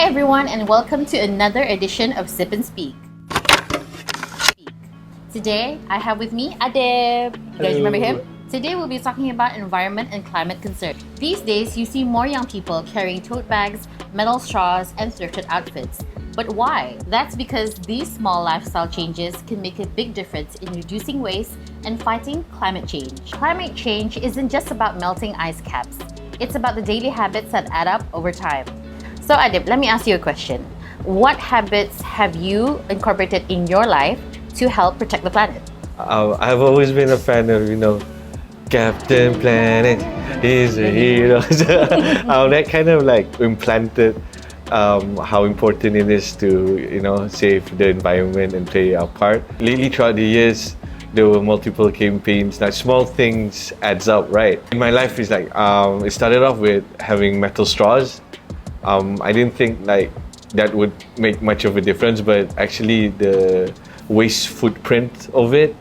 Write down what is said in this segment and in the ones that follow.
Hi everyone, and welcome to another edition of Sip and Speak. Today I have with me Adib. You guys remember him? Today we'll be talking about environment and climate concerns. These days you see more young people carrying tote bags, metal straws, and thrifted outfits. But why? That's because these small lifestyle changes can make a big difference in reducing waste and fighting climate change. Climate change isn't just about melting ice caps. It's about the daily habits that add up over time. So Adib, let me ask you a question. What habits have you incorporated in your life to help protect the planet? I've always been a fan of, Captain Planet is a hero. That kind of implanted how important it is to, save the environment and play our part. Lately, throughout the years, there were multiple campaigns. Small things adds up, right? In my life, it's it started off with having metal straws. I didn't think that would make much of a difference, but actually the waste footprint of it,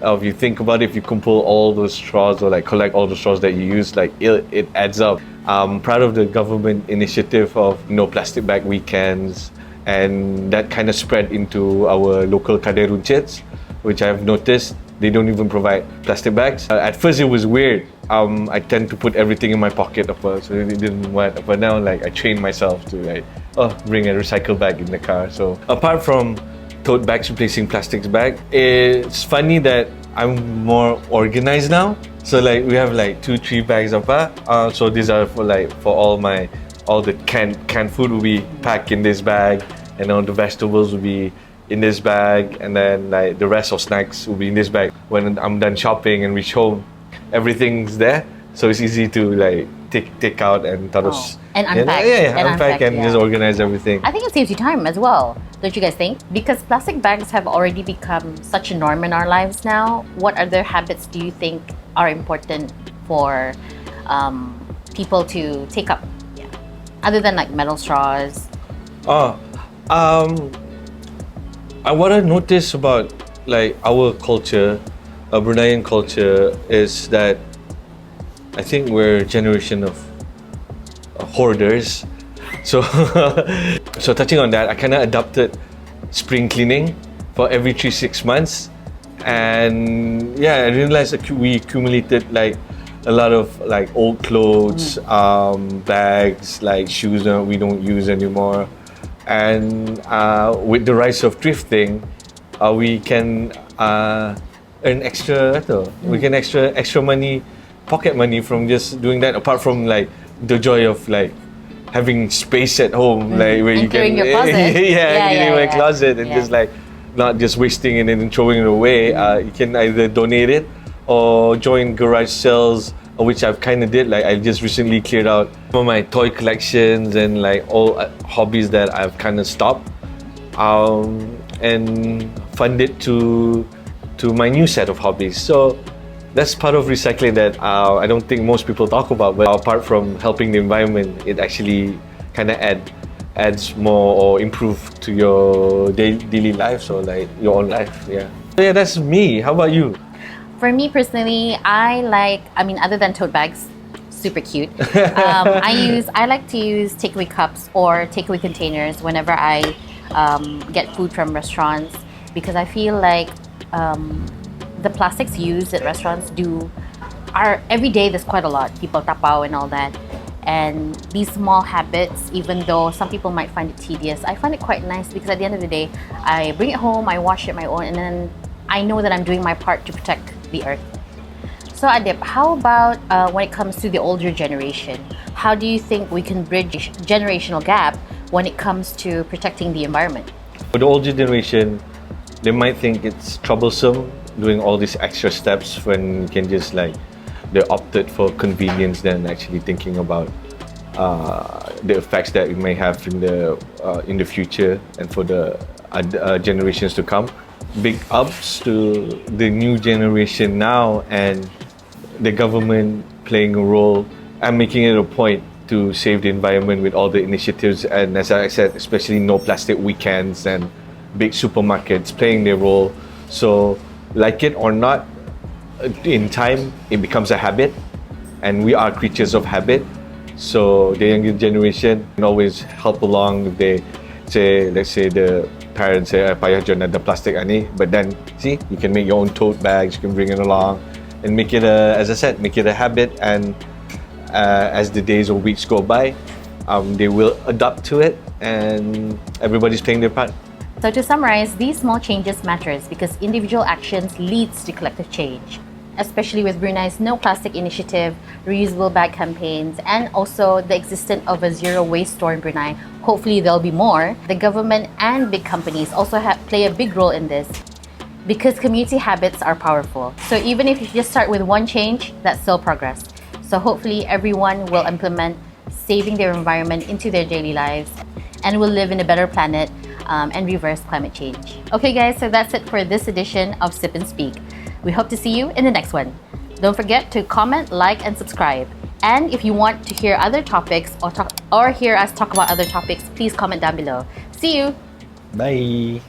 if you think about it, if you can pull all those straws or collect all the straws that you use, it adds up. I'm proud of the government initiative of no plastic bag weekends, and that kind of spread into our local Kadai Runcits, which I've noticed they don't even provide plastic bags. At first it was weird. I tend to put everything in my pocket, so it didn't work. But now I train myself to bring a recycle bag in the car. So apart from tote bags replacing plastic bag, it's funny that I'm more organized now. So we have 2-3 bags apart. So these are for all the canned food will be packed in this bag, and all the vegetables will be in this bag, and then the rest of snacks will be in this bag. When I'm done shopping and reach home, everything's there, so it's easy to take out and and unpack. Unpack and just organize everything. I think it saves you time as well, don't you guys think? Because plastic bags have already become such a norm in our lives now. What other habits do you think are important for people to take up? Yeah, other than metal straws. What I noticed about our culture, Bruneian culture, is that I think we're a generation of hoarders. So, so touching on that, I kind of adopted spring cleaning for every 3-6 months, and I realized that we accumulated a lot of old clothes, bags, shoes that we don't use anymore. And with the rise of thrifting, we can earn extra. We can extra money, pocket money from just doing that. Apart from the joy of having space at home, where you can your closet. cleaning my closet and just not just wasting it and then throwing it away. You can either donate it or join garage sales, which I've kind of did. I just recently cleared out some of my toy collections and all hobbies that I've kind of stopped, and funded to my new set of hobbies. So that's part of recycling that I don't think most people talk about. But apart from helping the environment, it actually kind of adds more or improve to your daily life, so your own life. So that's me. How about you? For me personally, other than tote bags, super cute. I like to use takeaway cups or takeaway containers whenever I get food from restaurants, because I feel the plastics used at restaurants are every day. There's quite a lot. People tapao and all that. And these small habits, even though some people might find it tedious, I find it quite nice, because at the end of the day, I bring it home, I wash it my own, and then I know that I'm doing my part to protect the earth. So Adib, how about when it comes to the older generation? How do you think we can bridge generational gap when it comes to protecting the environment? For the older generation, they might think it's troublesome doing all these extra steps when you can just they opted for convenience than actually thinking about the effects that it may have in the future and for the generations to come. Big ups to the new generation now, and the government playing a role and making it a point to save the environment with all the initiatives, and as I said, especially no plastic weekends, and big supermarkets playing their role. So like it or not, in time it becomes a habit, and we are creatures of habit. So the younger generation can always help along if they say, let's say the parents say, payah dyan ada plastic ani, but then see, you can make your own tote bags, you can bring it along and make it as I said, make it a habit, and as the days or weeks go by, they will adapt to it and everybody's playing their part. So to summarize, these small changes matters because individual actions leads to collective change. Especially with Brunei's No Plastic Initiative, reusable bag campaigns, and also the existence of a zero waste store in Brunei. Hopefully there'll be more. The government and big companies also play a big role in this because community habits are powerful. So even if you just start with one change, that's still progress. So hopefully everyone will implement saving their environment into their daily lives and will live in a better planet and reverse climate change. Okay guys, so that's it for this edition of Sip and Speak. We hope to see you in the next one. Don't forget to comment, like, and subscribe. And if you want to hear other topics or hear us talk about other topics, please comment down below. See you! Bye!